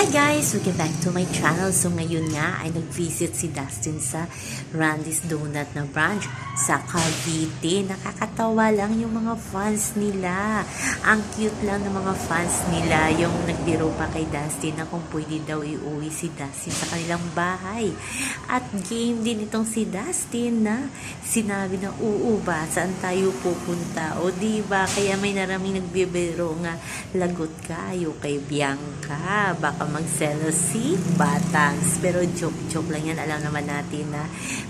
Hi guys! Welcome back to my channel. So ngayon nga ay nag-visit si Dustin sa Randy's Donut na branch sa Cavite. Nakakatawa lang yung mga fans nila. Ang cute lang ng mga fans nila. Yung nagbiro pa kay Dustin na kung pwede daw iuwi si Dustin sa kanilang bahay. At game din itong si Dustin na sinabi na ba, saan tayo pupunta? O diba? Kaya may naraming nagbibiro nga lagot kayo kay Bianca. Baka magselos si Batangs. Pero joke lang yan. Alam naman natin na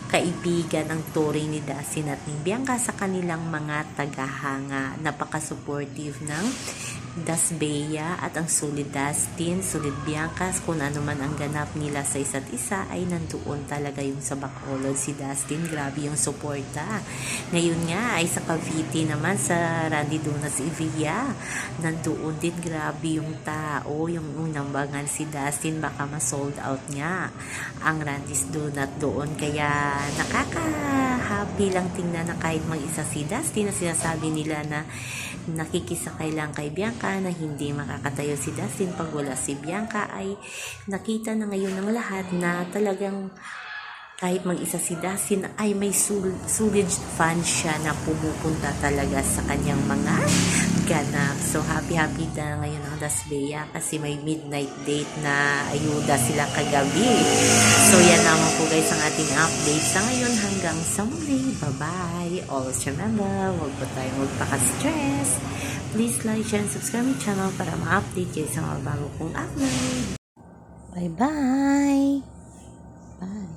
kaibigan ng turing ni Dustin at ni Bianca sa kanilang mga tagahanga. Napaka-supportive ng Dasbea at ang solid Dustin, solid Bianca, kung ano man ang ganap nila sa isa't isa ay nandoon talaga yung sa Bacolod si Dustin. Grabe yung suporta. Ngayon nga ay sa Cavite naman sa Randy Donuts Evia, nandoon din grabe yung tao. Yung unang bangal si Dustin, baka ma-sold out nga ang Randy's Donut doon. Kaya nakaka-happy lang tingnan na kahit mag-isa si Dustin na sinasabi nila na nakikisakay lang kay Bianca, na hindi makakatayo si Dustin pag wala si Bianca, ay nakita na ngayon ng lahat na talagang kahit mag-isa si Dustin ay may solid fan siya na pumupunta talaga sa kanyang mga ganap. So happy na ngayon ang Dasbea kasi may midnight date na ayuda sila kagabi. So yan naman po guys ang ating update sa ngayon. Hanggang sa muli. Bye-bye. Always remember, huwag po tayong magpaka-stress. Please like, share, and subscribe my channel para ma-update kayo sa mga bago kong upload. Bye-bye! Bye!